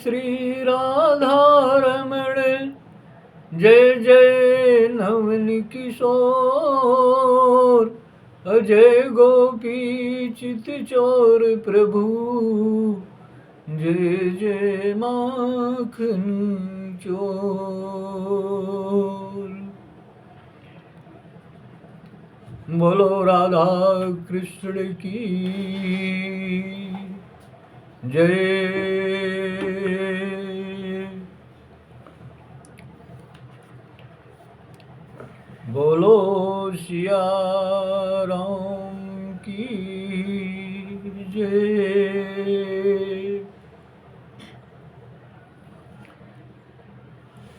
श्री राधा रमण, जय जय नवन किशोर, अजय गोपी चित चोर प्रभु, जय जय माखन चोर। बोलो राधा कृष्ण की जय, बोलो सिया राम की जय।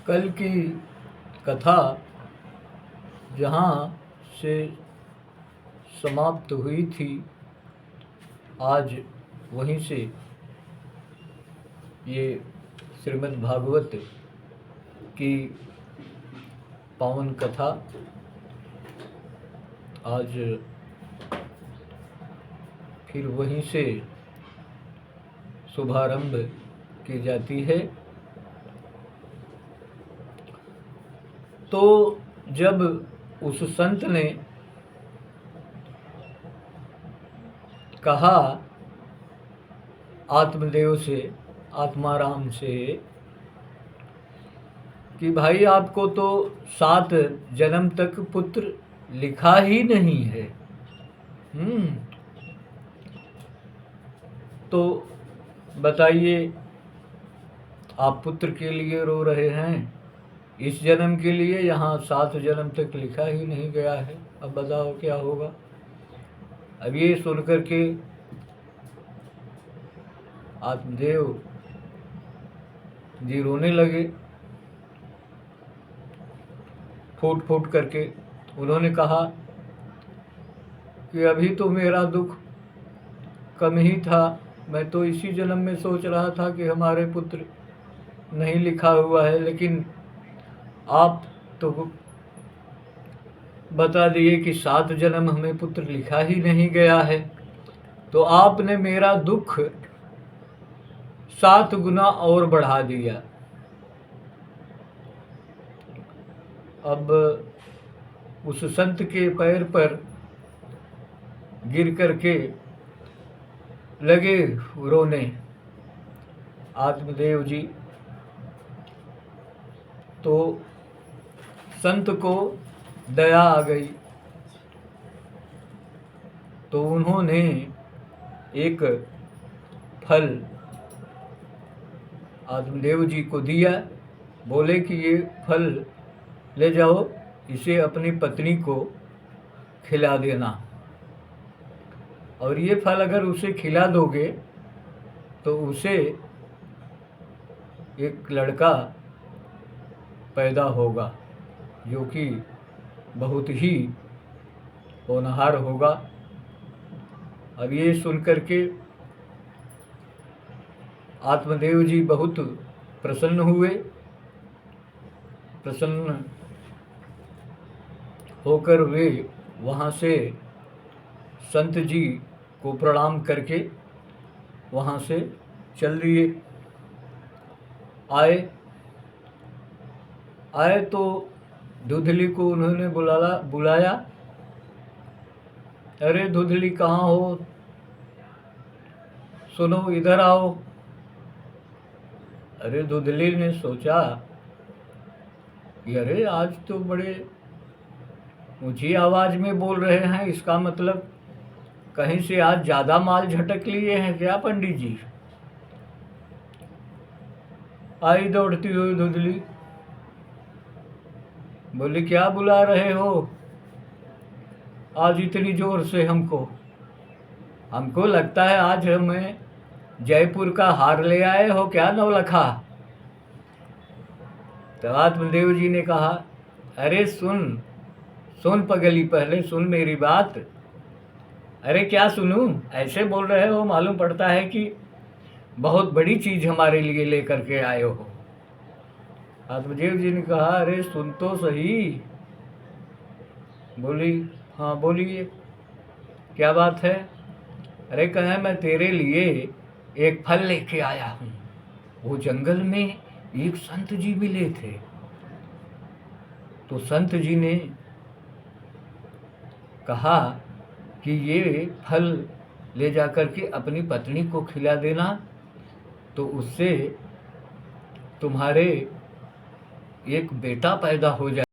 कल की कथा जहाँ से समाप्त हुई थी, आज वहीं से ये श्रीमद् भागवत की पावन कथा आज फिर वहीं से शुभारंभ की जाती है। तो जब उस संत ने कहा आत्मदेव से, आत्माराम से, कि भाई आपको तो 7 जन्म तक पुत्र लिखा ही नहीं है, तो बताइए आप पुत्र के लिए रो रहे हैं, इस जन्म के लिए यहाँ 7 जन्म तक लिखा ही नहीं गया है, अब बताओ क्या होगा। अब ये सुनकर के आत्मदेव जी रोने लगे, फूट फूट करके। उन्होंने कहा कि अभी तो मेरा दुख कम ही था, मैं तो इसी जन्म में सोच रहा था कि हमारे पुत्र नहीं लिखा हुआ है, लेकिन आप तो बता दिए कि 7 जन्म हमें पुत्र लिखा ही नहीं गया है, तो आपने मेरा दुख 7 गुना और बढ़ा दिया। अब उस संत के पैर पर गिर करके लगे रोने आत्मदेव जी। तो संत को दया आ गई, तो उन्होंने एक फल आत्मदेव जी को दिया, बोले कि ये फल ले जाओ, इसे अपनी पत्नी को खिला देना, और ये फल अगर उसे खिला दोगे तो उसे एक लड़का पैदा होगा जो कि बहुत ही होनहार होगा। अब ये सुनकर के आत्मदेव जी बहुत प्रसन्न हुए। प्रसन्न होकर वे वहाँ से संत जी को प्रणाम करके वहाँ से चल दिए। आए तो धुंधली को उन्होंने बुलाया। अरे धुंधली कहाँ हो, सुनो इधर आओ। अरे धुंधली ने सोचा कि अरे आज तो बड़े ऊंची आवाज में बोल रहे हैं, इसका मतलब कहीं से आज ज्यादा माल झटक लिए हैं क्या पंडित जी। आई दौड़ती हुई धुंधली, बोली क्या बुला रहे हो आज इतनी जोर से हमको लगता है आज हमें जयपुर का हार ले आए हो क्या नवलखा। तो आत्मदेव जी ने कहा अरे सुन पगली, पहले सुन मेरी बात। अरे क्या सुनूं, ऐसे बोल रहे हो, मालूम पड़ता है कि बहुत बड़ी चीज हमारे लिए लेकर के आए हो। आत्मदेव जी ने कहा अरे सुन तो सही। बोली हाँ बोलिए क्या बात है। अरे कहे मैं तेरे लिए एक फल लेके आया हूँ। वो जंगल में एक संत जी मिले थे। तो संत जी ने कहा कि ये फल ले जाकर के अपनी पत्नी को खिला देना, तो उससे तुम्हारे एक बेटा पैदा हो जाए।